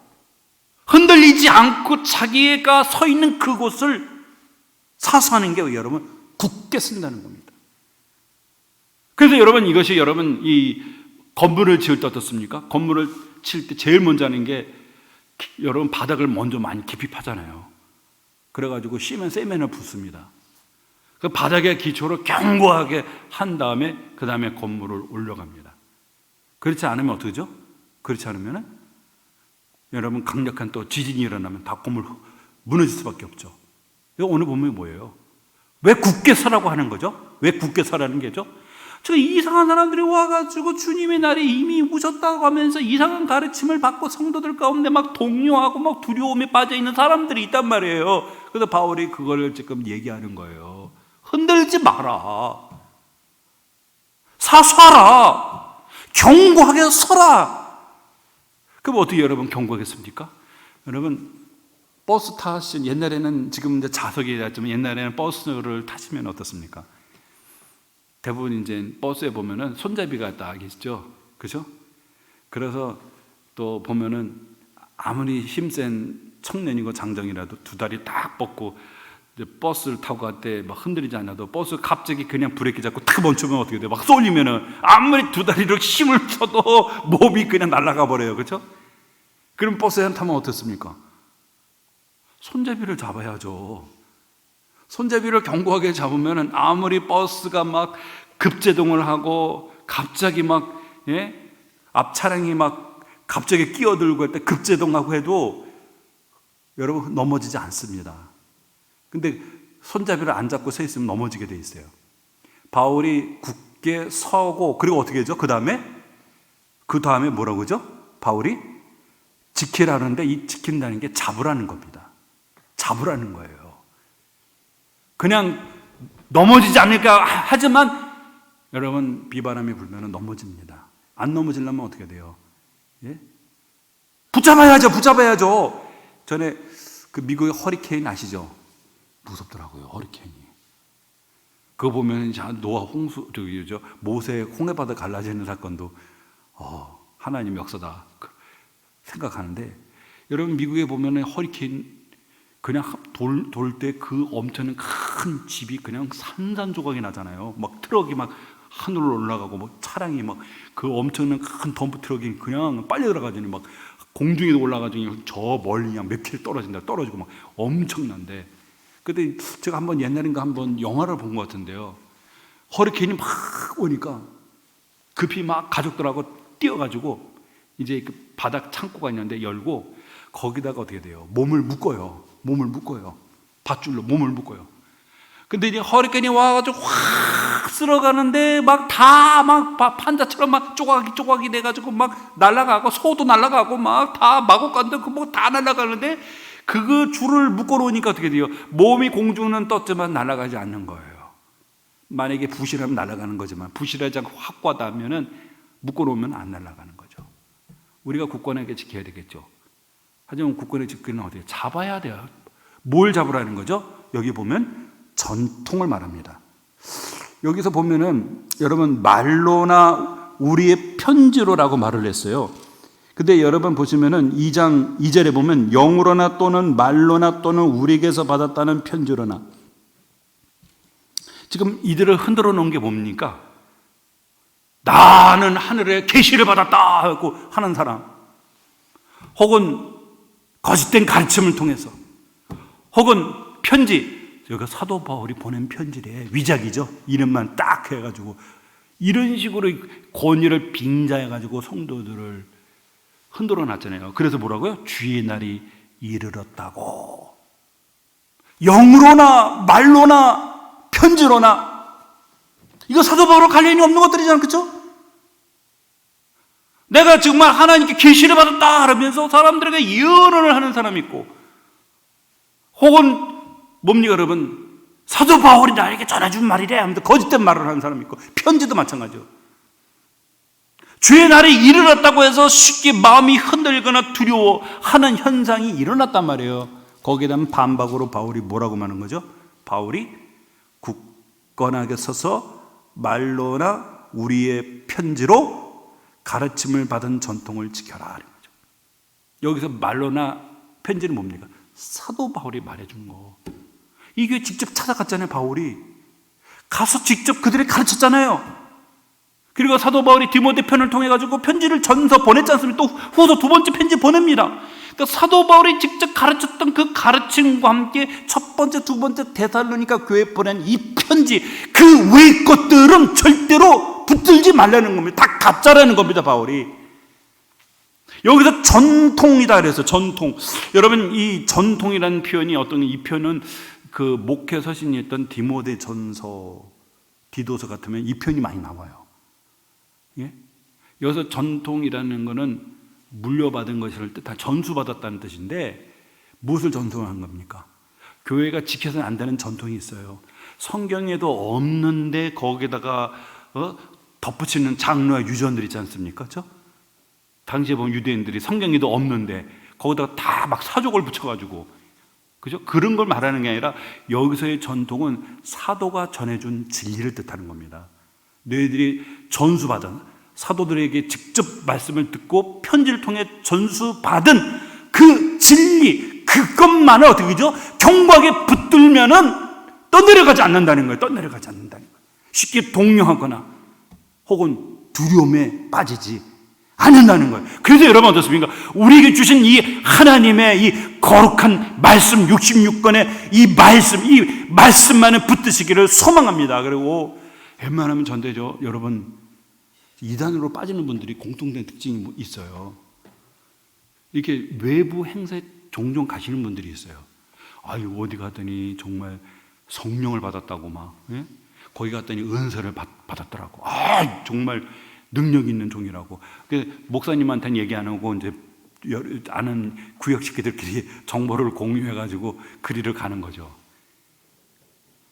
흔들리지 않고 자기가 서 있는 그곳을 사수하는 게 여러분 굳게 선다는 겁니다. 그래서 여러분, 이것이 여러분 이 건물을 지을 때 어떻습니까? 건물을 칠 때 제일 먼저 하는 게 여러분 바닥을 먼저 많이 깊이 파잖아요. 그래가지고 시멘을 붓습니다. 그 바닥의 기초를 견고하게 한 다음에 그 다음에 건물을 올려갑니다. 그렇지 않으면 어떻게죠? 그렇지 않으면 여러분 강력한 또 지진이 일어나면 다 건물 무너질 수밖에 없죠. 오늘 보면 뭐예요? 왜 굳게 서라고 하는 거죠? 왜 굳게 서라는 게죠? 저 이상한 사람들이 와가지고 주님의 날이 이미 오셨다고 하면서 이상한 가르침을 받고 성도들 가운데 막 동요하고 막 두려움에 빠져있는 사람들이 있단 말이에요. 그래서 바울이 그걸 지금 얘기하는 거예요. 흔들지 마라. 사수하라. 견고하게 서라. 그럼 어떻게 여러분 견고하겠습니까? 여러분, 버스 타신, 옛날에는 지금 이제 자석이 됐지만 옛날에는 버스를 타시면 어떻습니까? 대부분 이제 버스에 보면은 손잡이가 딱 있죠. 그죠? 그래서 또 보면은 아무리 힘센 청년이고 장정이라도 두 다리 딱 뻗고 버스를 타고 갈 때 막 흔들리지 않아도 버스 갑자기 그냥 브레이크 잡고 탁 멈추면 어떻게 돼요? 막 쏠리면은 아무리 두 다리로 힘을 써도 몸이 그냥 날아가 버려요. 그렇죠? 그럼 버스에 타면 어떻습니까? 손잡이를 잡아야죠. 손잡이를 견고하게 잡으면은 아무리 버스가 막 급제동을 하고 갑자기 막 앞 차량이 막 갑자기 끼어들고 할 때 급제동하고 해도 여러분 넘어지지 않습니다. 근데 손잡이를 안 잡고 서 있으면 넘어지게 돼 있어요. 바울이 굳게 서고 그리고 어떻게 하죠? 그 다음에 뭐라고 하죠? 바울이 지키라는데 이 지킨다는 게 잡으라는 겁니다. 잡으라는 거예요. 그냥 넘어지지 않을까 하지만 여러분 비바람이 불면 넘어집니다. 안 넘어지려면 어떻게 돼요? 예? 붙잡아야죠. 전에 그 미국의 허리케인 아시죠? 무섭더라고요, 허리케인이. 그거 보면 노아 홍수, 모세 홍해바다 갈라지는 사건도 하나님 역사다 생각하는데, 여러분 미국에 보면 허리케인 그냥 돌 때 그 엄청난 큰 집이 그냥 산산조각이 나잖아요. 막 트럭이 막 하늘로 올라가고 막 차량이 막 그 엄청난 큰 덤프 트럭이 그냥 빨리 들어가지는 막 공중에 올라가지고 저 멀리 그냥 몇 킬로 떨어지고 막 엄청난데, 그때 제가 한번 옛날인가 한번 영화를 본 것 같은데요. 허리케인이 막 오니까 급히 막 가족들하고 뛰어가지고 이제 그 바닥 창고가 있는데 열고 거기다가 어떻게 돼요? 몸을 묶어요. 밧줄로 몸을 묶어요. 근데 이제 허리케인이 와가지고 확 쓸어가는데 막 다 막 판자처럼 막 조각이 돼가지고 막 날아가고, 소도 날아가고 막 다 마곡간도 그 뭐 다 날아가는데, 그거 줄을 묶어놓으니까 어떻게 돼요? 몸이 공중은 떴지만 날아가지 않는 거예요. 만약에 부실하면 날아가는 거지만 부실하지 않고 확고하다면은 묶어놓으면 안 날아가는 거죠. 우리가 굳건하게 지켜야 되겠죠. 하지만 굳건하게 지키는 어떻게 잡아야 돼요? 뭘 잡으라는 거죠? 여기 보면 전통을 말합니다. 여기서 보면은 여러분 말로나 우리의 편지로라고 말을 했어요. 근데 여러분 보시면은 2장 2절에 보면 영으로나 또는 말로나 또는 우리에게서 받았다는 편지로나. 지금 이들을 흔들어 놓은 게 뭡니까? 나는 하늘에 계시를 받았다 하고 하는 사람, 혹은 거짓된 가르침을 통해서, 혹은 편지, 여기가 사도 바울이 보낸 편지래, 위작이죠. 이름만 딱 해가지고 이런 식으로 권위를 빙자해가지고 성도들을 흔들어 놨잖아요. 그래서 뭐라고요? 주의 날이 이르렀다고. 영으로나 말로나 편지로나, 이거 사도 바울과 관련이 없는 것들이잖아요, 그렇죠? 내가 정말 하나님께 계시를 받았다 하면서 사람들에게 예언을 하는 사람이 있고, 혹은 뭡니까 여러분? 사도 바울이 나에게 전해준 말이래 하면서 거짓된 말을 하는 사람이 있고, 편지도 마찬가지죠. 주의 날이 이르렀다고 해서 쉽게 마음이 흔들거나 두려워하는 현상이 일어났단 말이에요. 거기에 대한 반박으로 바울이 뭐라고 말하는 거죠? 바울이 굳건하게 서서 말로나 우리의 편지로 가르침을 받은 전통을 지켜라 하는 거죠. 여기서 말로나 편지는 뭡니까? 사도 바울이 말해준 거. 이게 직접 찾아갔잖아요. 바울이 가서 직접 그들이 가르쳤잖아요. 그리고 사도 바울이 디모데 편을 통해 가지고 편지를 전서 보냈지 않습니까? 또 후서 두 번째 편지 보냅니다. 그러니까 사도 바울이 직접 가르쳤던 그 가르침과 함께 첫 번째, 두 번째 데살로니가 교회에 보낸 이 편지, 그 외의 것들은 절대로 붙들지 말라는 겁니다. 다 가짜라는 겁니다. 바울이 여기서 전통이다 그래서 전통. 여러분 이 전통이라는 표현이 이 표현은 그 목회 서신이 했던 디모데 전서, 디도서 같으면 이 표현이 많이 나와요. 예? 여기서 전통이라는 것은 물려받은 것을 뜻한, 전수받았다는 뜻인데, 무엇을 전수한 겁니까? 교회가 지켜서는 안 되는 전통이 있어요. 성경에도 없는데 거기다가 덧붙이는 장로와 유전들 있지 않습니까? 그렇죠? 당시에 보면 유대인들이 성경에도 없는데 거기다가 다 막 사족을 붙여가지고, 그죠? 그런 걸 말하는 게 아니라 여기서의 전통은 사도가 전해준 진리를 뜻하는 겁니다. 너희들이 전수받은, 사도들에게 직접 말씀을 듣고 편지를 통해 전수받은 그 진리, 그것만을 어떻게 하죠? 견고하게 붙들면은 떠내려가지 않는다는 거예요. 떠내려가지 않는다는 거예요. 쉽게 동요하거나 혹은 두려움에 빠지지 않는다는 거예요. 그래서 여러분 어떻습니까? 우리에게 주신 이 하나님의 이 거룩한 말씀 66권의 이 말씀만을 붙드시기를 소망합니다. 그리고 웬만하면 전대죠. 여러분 이단으로 빠지는 분들이 공통된 특징이 있어요. 이렇게 외부 행사에 종종 가시는 분들이 있어요. 아유 어디 갔더니 정말 성령을 받았다고 막, 예? 거기 갔더니 은사를 받았더라고. 아 정말 능력 있는 종이라고. 목사님한테는 얘기 안 하고 이제 아는 구역식구들끼리 정보를 공유해가지고 그리를 가는 거죠.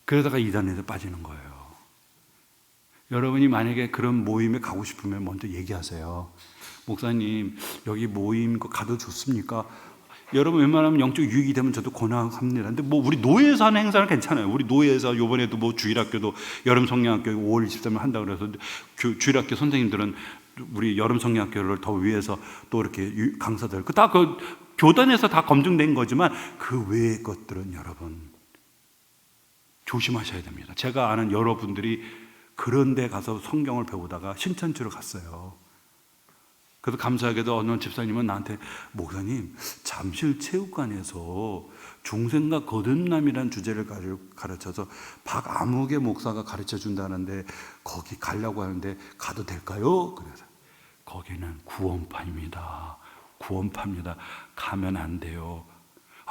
그러다가 이단에서 빠지는 거예요. 여러분이 만약에 그런 모임에 가고 싶으면 먼저 얘기하세요. 목사님, 여기 모임 가도 좋습니까? 여러분 웬만하면 영적 유익이 되면 저도 권합니다. 근데 뭐 우리 노예에서 하는 행사는 괜찮아요. 우리 노예에서 요번에도 뭐 주일학교도 여름 성령학교 5월 23일 한다 그래서 주일학교 선생님들은 우리 여름 성령학교를 더 위해서 또 이렇게 강사들 다 그 교단에서 다 검증된 거지만 그 외의 것들은 여러분 조심하셔야 됩니다. 제가 아는 여러분들이 그런 데 가서 성경을 배우다가 신천지로 갔어요. 그래서 감사하게도 어느 집사님은 나한테 목사님 잠실체육관에서 중생과 거듭남이라는 주제를 가르쳐서 박아무개 목사가 가르쳐 준다는데 거기 가려고 하는데 가도 될까요? 그래서 거기는 구원파입니다. 구원파입니다. 가면 안 돼요.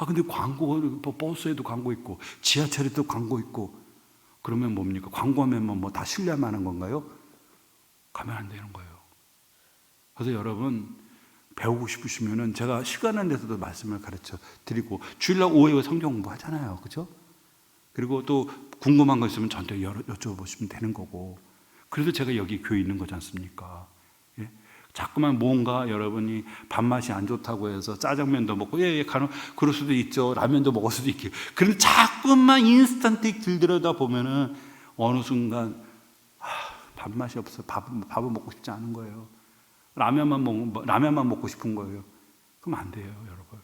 근데 광고, 버스에도 광고 있고 지하철에도 광고 있고 그러면 뭡니까? 광고하면 뭐 다 신뢰만 하는 건가요? 가면 안 되는 거예요. 그래서 여러분 배우고 싶으시면은 제가 시간을 내서도 말씀을 가르쳐 드리고 주일날 오후에 성경 공부하잖아요. 그죠? 그리고 또 궁금한 거 있으면 저한테 여쭤보시면 되는 거고 그래서 제가 여기 교회 있는 거지 않습니까? 예? 자꾸만 뭔가 여러분이 밥맛이 안 좋다고 해서 짜장면도 먹고 그럴 수도 있죠. 라면도 먹을 수도 있고 그럼 자꾸만 인스턴트 들들여다 보면은 어느 순간 밥맛이 없어 밥을 먹고 싶지 않은 거예요. 라면만 먹고 싶은 거예요. 그럼 안 돼요, 여러분.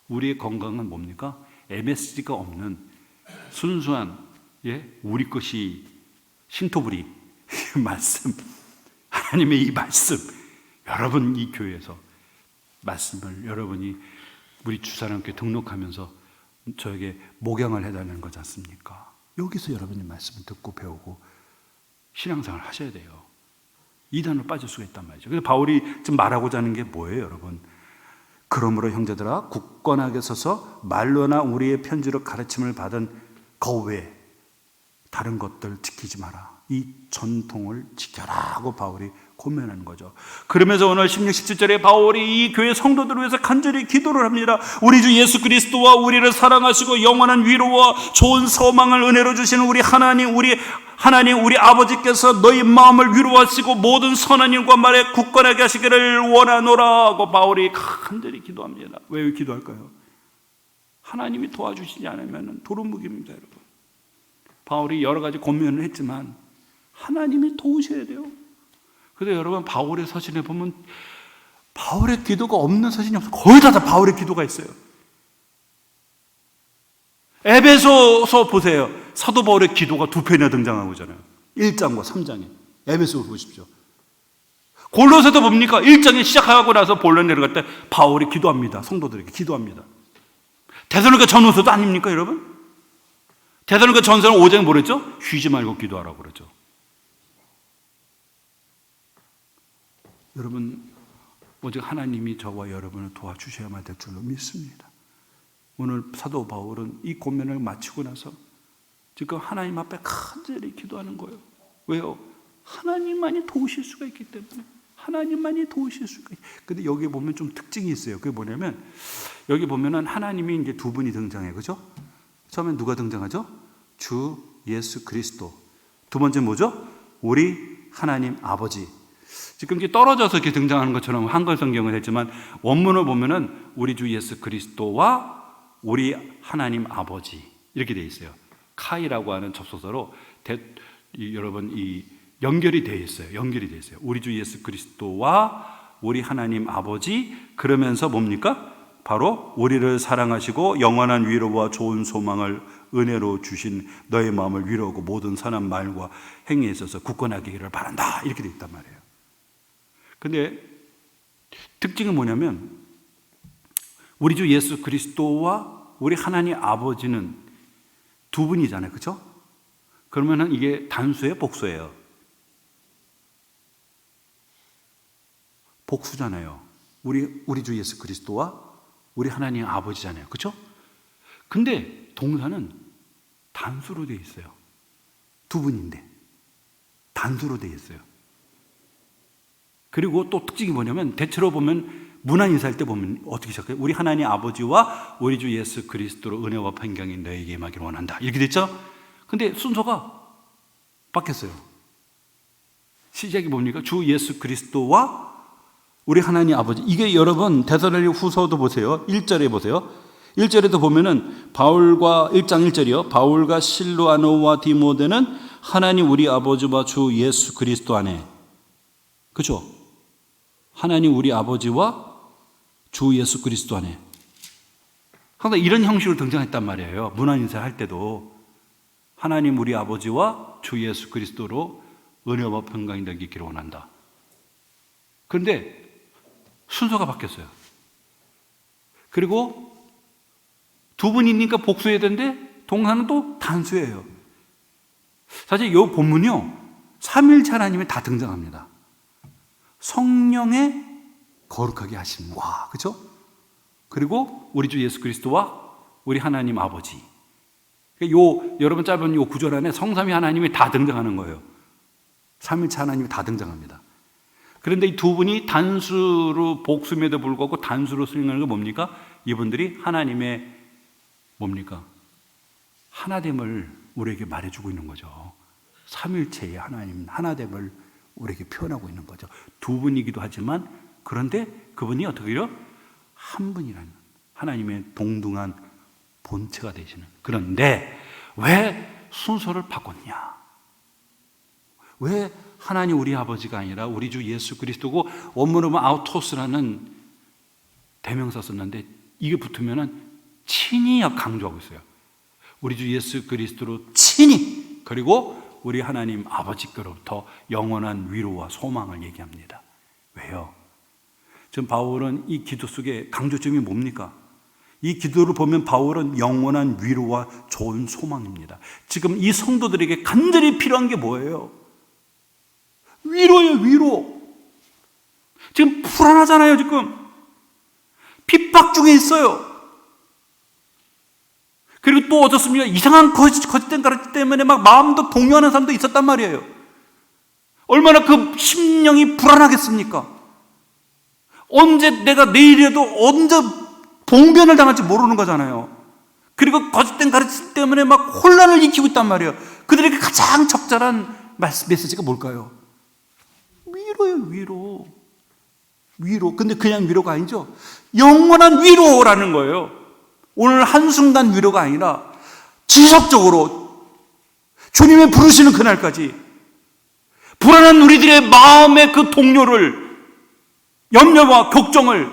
우리의 건강은 뭡니까? MSG가 없는 순수한 우리 것이 신토부리 말씀, 하나님의 이 말씀. 여러분 이 교회에서 말씀을 여러분이 우리 주사랑교회 등록하면서 저에게 목양을 해달라는 거지 않습니까? 여기서 여러분이 말씀을 듣고 배우고 신앙생활을 하셔야 돼요. 이단으로 빠질 수가 있단 말이죠. 그래서 바울이 지금 말하고자 하는 게 뭐예요, 여러분? 그러므로 형제들아 굳건하게 서서 말로나 우리의 편지로 가르침을 받은 그 외에 다른 것들 지키지 마라. 이 전통을 지켜라고 바울이 권면하는 거죠. 그러면서 오늘 16, 17절에 바울이 이 교회 성도들을 위해서 간절히 기도를 합니다. 우리 주 예수 그리스도와 우리를 사랑하시고 영원한 위로와 좋은 소망을 은혜로 주시는 우리 하나님 우리 아버지께서 너희 마음을 위로하시고 모든 선한 일과 말에 굳건하게 하시기를 원하노라고 바울이 간절히 기도합니다. 왜 기도할까요? 하나님이 도와주시지 않으면 도루묵입니다, 여러분. 바울이 여러 가지 권면을 했지만 하나님이 도우셔야 돼요. 그래서 여러분 바울의 서신에 보면 바울의 기도가 없는 서신이 없어요. 거의 다 바울의 기도가 있어요. 에베소서 보세요. 사도 바울의 기도가 2편이나 등장하고 있잖아요. 1장과 3장에. 에베소 보십시오. 골로새도 뭡니까? 1장에 시작하고 나서 본론 내려갈 때 바울이 기도합니다. 성도들에게 기도합니다. 데살로니가 전후서도 아닙니까, 여러분? 데살로니가 전서는 5장에 뭐랬죠? 쉬지 말고 기도하라고 그러죠. 여러분, 오직 하나님이 저와 여러분을 도와주셔야만 될 줄로 믿습니다. 오늘 사도 바울은 이 고면을 마치고 나서 지금 하나님 앞에 간절히 기도하는 거예요. 왜요? 하나님만이 도우실 수가 있기 때문에. 하나님만이 도우실 수가 있어요. 근데 여기 보면 좀 특징이 있어요. 그게 뭐냐면 여기 보면은 하나님이 이제 두 분이 등장해요. 그죠? 처음엔 누가 등장하죠? 주 예수 그리스도. 두 번째 뭐죠? 우리 하나님 아버지. 지금 이게 떨어져서 이렇게 등장하는 것처럼 한글 성경을 했지만 원문을 보면은 우리 주 예수 그리스도와 우리 하나님 아버지 이렇게 되어 있어요. 카이라고 하는 접속사로 여러분 이 연결이 되어 있어요. 연결이 되어 있어요. 우리 주 예수 그리스도와 우리 하나님 아버지 그러면서 뭡니까? 바로 우리를 사랑하시고 영원한 위로와 좋은 소망을 은혜로 주신 너의 마음을 위로하고 모든 선한 말과 행위에 있어서 굳건하기를 바란다. 이렇게 되어 있단 말이에요. 근데 특징은 뭐냐면 우리 주 예수 그리스도와 우리 하나님 아버지는 두 분이잖아요. 그렇죠? 그러면은 이게 단수예요, 복수예요? 복수잖아요. 우리 주 예수 그리스도와 우리 하나님 아버지잖아요. 그렇죠? 근데 동사는 단수로 되어 있어요. 두 분인데 단수로 되어 있어요. 그리고 또 특징이 뭐냐면 대체로 보면 문안 인사할 때 보면 어떻게 시작해요? 우리 하나님 아버지와 우리 주 예수 그리스도로 은혜와 평강이 너에게 임하기를 원한다. 이렇게 됐죠? 근데 순서가 바뀌었어요. 시작이 뭡니까? 주 예수 그리스도와 우리 하나님 아버지. 이게 여러분 데살로니가 후서도 보세요. 1절에 보세요. 1절에도 보면은 바울과 1장 1절이요. 바울과 실루아노와 디모데는 하나님 우리 아버지와 주 예수 그리스도 안에. 그렇죠? 하나님 우리 아버지와 주 예수 그리스도 안에. 항상 이런 형식으로 등장했단 말이에요. 문안 인사를 할 때도 하나님 우리 아버지와 주 예수 그리스도로 은혜와 평강이 넘기기를 원한다. 그런데 순서가 바뀌었어요. 그리고 두 분이니까 복수해야 되는데 동사는 또 단수예요. 사실 이 본문이요, 삼일체 하나님이 다 등장합니다. 성령의 거룩하게 하심. 와, 그렇죠? 그리고 우리 주 예수 그리스도와 우리 하나님 아버지. 여러분 짧은 요 구절 안에 성삼위 하나님이 다 등장하는 거예요. 삼일체 하나님이 다 등장합니다. 그런데 이 두 분이 단수로 복수임에도 불구하고 단수로 쓰이는 게 뭡니까? 이분들이 하나님의 뭡니까? 하나됨을 우리에게 말해주고 있는 거죠. 삼일체의 하나님 하나됨을 우리에게 표현하고 있는 거죠. 두 분이기도 하지만 그런데 그분이 어떻게 해요? 한 분이라는 하나님의 동등한 본체가 되시는. 그런데 왜 순서를 바꿨냐? 왜 하나님 우리 아버지가 아니라 우리 주 예수 그리스도고, 원문으로 보면 아우토스라는 대명사 썼는데 이게 붙으면은 친히 강조하고 있어요. 우리 주 예수 그리스도로 친히, 그리고 우리 하나님 아버지께로부터 영원한 위로와 소망을 얘기합니다. 왜요? 지금 바울은 이 기도 속에 강조점이 뭡니까? 이 기도를 보면 바울은 영원한 위로와 좋은 소망입니다. 지금 이 성도들에게 간절히 필요한 게 뭐예요? 위로예요, 위로. 지금 불안하잖아요, 지금. 핍박 중에 있어요. 그리고 또 어떻습니까? 이상한 거짓된 가르침 때문에 막 마음도 동요하는 사람도 있었단 말이에요. 얼마나 그 심령이 불안하겠습니까? 언제 내가 내일이라도 언제 봉변을 당할지 모르는 거잖아요. 그리고 거짓된 가르침 때문에 막 혼란을 일으키고 있단 말이에요. 그들에게 가장 적절한 메시지가 뭘까요? 위로예요, 위로. 위로. 근데 그냥 위로가 아니죠. 영원한 위로라는 거예요. 오늘 한순간 위로가 아니라 지속적으로 주님의 부르시는 그날까지 불안한 우리들의 마음의 그 동요를, 염려와 걱정을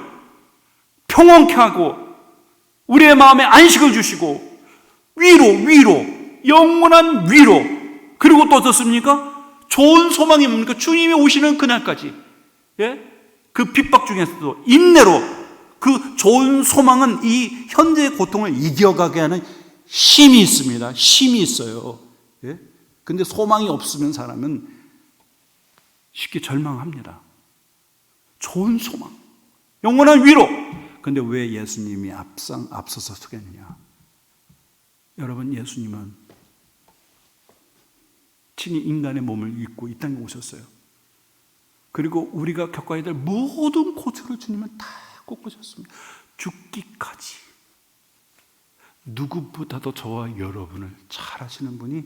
평온케 하고 우리의 마음에 안식을 주시고 위로, 영원한 위로. 그리고 또 어떻습니까? 좋은 소망이 뭡니까? 주님이 오시는 그날까지, 예? 그 핍박 중에서도 인내로 그 좋은 소망은 이 현재의 고통을 이겨가게 하는 힘이 있습니다. 힘이 있어요. 예? 근데 소망이 없으면 사람은 쉽게 절망합니다. 좋은 소망, 영원한 위로. 근데 왜 예수님이 앞서서 서겠느냐? 여러분, 예수님은 친히 인간의 몸을 입고 이 땅에 오셨어요. 그리고 우리가 겪어야 될 모든 고초를 주님은 다 겪으셨습니다. 죽기까지. 누구보다도 저와 여러분을 잘 아시는 분이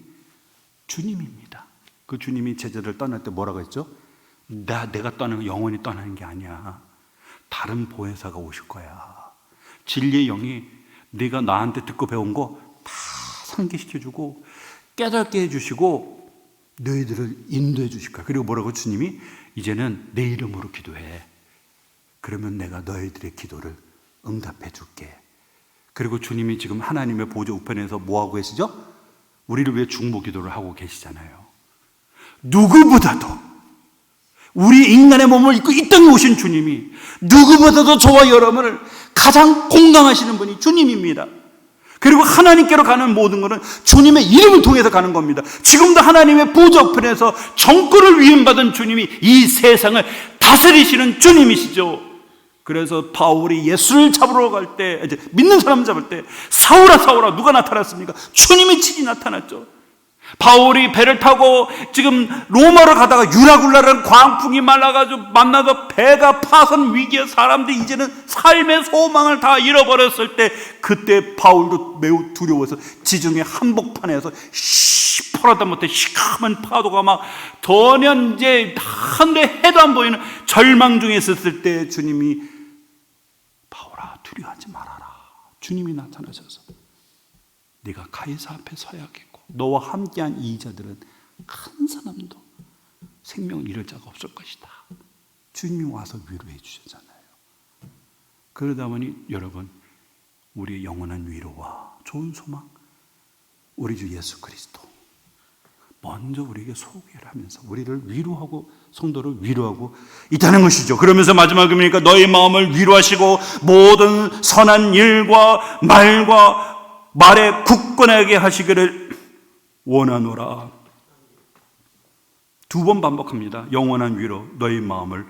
주님입니다. 그 주님이 제자들 떠날 때 뭐라고 했죠? 내가 떠나는, 영원히 떠나는 게 아니야. 다른 보혜사가 오실 거야. 진리의 영이 네가 나한테 듣고 배운 거 다 상기시켜주고 깨닫게 해주시고 너희들을 인도해 주실 거야. 그리고 뭐라고? 주님이 이제는 내 이름으로 기도해. 그러면 내가 너희들의 기도를 응답해 줄게. 그리고 주님이 지금 하나님의 보좌 우편에서 뭐하고 계시죠? 우리를 위해 중보 기도를 하고 계시잖아요. 누구보다도 우리 인간의 몸을 입고 이 땅에 오신 주님이 누구보다도 저와 여러분을 가장 공감하시는 분이 주님입니다. 그리고 하나님께로 가는 모든 것은 주님의 이름을 통해서 가는 겁니다. 지금도 하나님의 보좌 우편에서 정권을 위임받은 주님이 이 세상을 다스리시는 주님이시죠. 그래서 바울이 예수를 잡으러 갈 때, 이제 믿는 사람 잡을 때, 사울아 사울아 누가 나타났습니까? 주님이 친히 나타났죠. 바울이 배를 타고 지금 로마로 가다가 유라굴라라는 광풍이 말라가지고 만나서 배가 파손 위기에 사람들이 이제는 삶의 소망을 다 잃어버렸을 때, 그때 바울도 매우 두려워서 지중해 한복판에서 시퍼러다 못해 시커먼 파도가 막 전혀 이제 한 대 해도 안 보이는 절망 중에 있었을 때 주님이 바울아 두려워하지 말아라. 주님이 나타나셔서 네가 가이사 앞에 서야겠고 너와 함께한 이 자들은 한 사람도 생명을 잃을 자가 없을 것이다. 주님이 와서 위로해 주셨잖아요. 그러다 보니 여러분, 우리의 영원한 위로와 좋은 소망, 우리 주 예수 그리스도 먼저 우리에게 소개를 하면서 우리를 위로하고 성도를 위로하고 있다는 것이죠. 그러면서 마지막이니까 너희 마음을 위로하시고 모든 선한 일과 말에 굳건하게 하시기를 원하노라. 두 번 반복합니다. 영원한 위로, 너희 마음을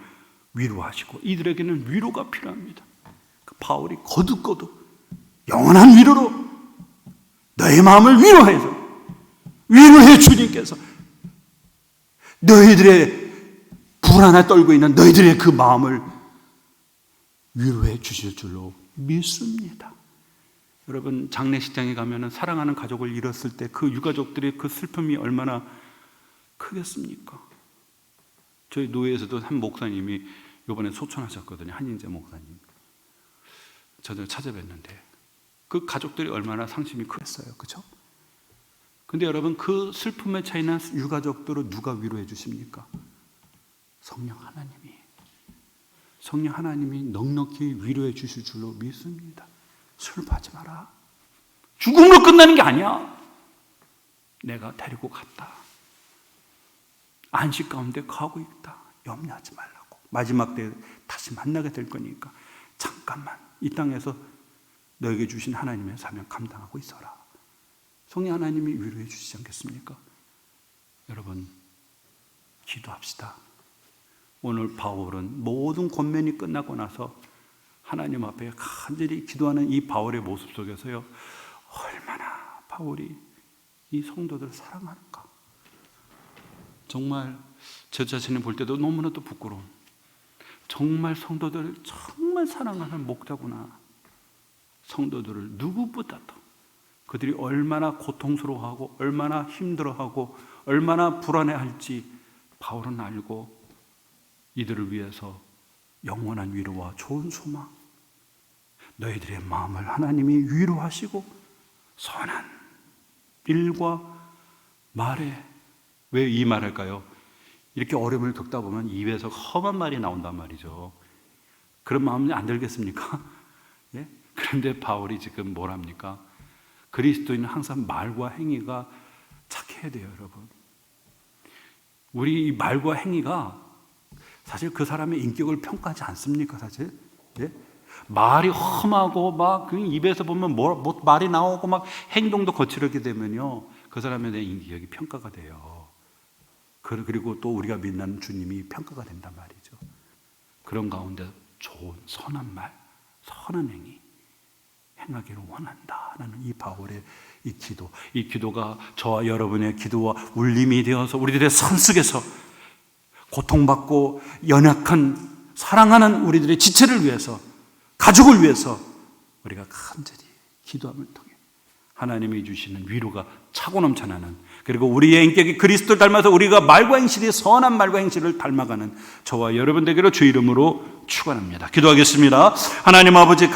위로하시고. 이들에게는 위로가 필요합니다. 바울이 거듭거듭 영원한 위로로 너희 마음을 위로해 주님께서 너희들의 불안에 떨고 있는 너희들의 그 마음을 위로해 주실 줄로 믿습니다. 여러분, 장례식장에 가면 사랑하는 가족을 잃었을 때 그 유가족들의 그 슬픔이 얼마나 크겠습니까? 저희 노회에서도 한 목사님이 이번에 소천하셨거든요. 한인재 목사님. 저를 찾아뵀는데 그 가족들이 얼마나 상심이 크겠어요. 그렇죠? 근데 여러분, 그 슬픔에 차이난 유가족들을 누가 위로해 주십니까? 성령 하나님이 넉넉히 위로해 주실 줄로 믿습니다. 슬퍼하지 마라. 죽음으로 끝나는 게 아니야. 내가 데리고 갔다. 안식 가운데 가고 있다. 염려하지 말라고. 마지막 때 다시 만나게 될 거니까 잠깐만 이 땅에서 너에게 주신 하나님의 사명 감당하고 있어라. 성령 하나님이 위로해 주시지 않겠습니까? 여러분, 기도합시다. 오늘 바울은 모든 권면이 끝나고 나서 하나님 앞에 간절히 기도하는 이 바울의 모습 속에서요, 얼마나 바울이 이 성도들을 사랑하는가. 정말 저 자신을 볼 때도 너무나도 부끄러운, 정말 성도들을 정말 사랑하는 목자구나. 성도들을 누구보다도 그들이 얼마나 고통스러워하고 얼마나 힘들어하고 얼마나 불안해할지 바울은 알고 이들을 위해서 영원한 위로와 좋은 소망, 너희들의 마음을 하나님이 위로하시고 선한 일과 말에, 왜 이 말할까요? 이렇게 어려움을 겪다 보면 입에서 험한 말이 나온단 말이죠. 그런 마음이 안 들겠습니까? 예? 그런데 바울이 지금 뭘 합니까? 그리스도인은 항상 말과 행위가 착해야 돼요, 여러분. 우리 이 말과 행위가 사실 그 사람의 인격을 평가하지 않습니까, 사실? 예? 말이 험하고 막 그 입에서 보면 말이 나오고 막 행동도 거칠게 되면요, 그 사람에 대한 인격이 평가가 돼요. 그리고 또 우리가 믿는 주님이 평가가 된단 말이죠. 그런 가운데 좋은 선한 말, 선한 행위 행하기를 원한다라는 이 바울의 이 기도가 저와 여러분의 기도와 울림이 되어서 우리들의 삶 속에서 고통받고 연약한 사랑하는 우리들의 지체를 위해서, 가족을 위해서 우리가 간절히 기도함을 통해 하나님이 주시는 위로가 차고 넘쳐나는, 그리고 우리의 인격이 그리스도를 닮아서 우리가 말과 행실이 선한 말과 행실을 닮아가는 저와 여러분 되기를 주 이름으로 축원합니다. 기도하겠습니다. 하나님 아버지,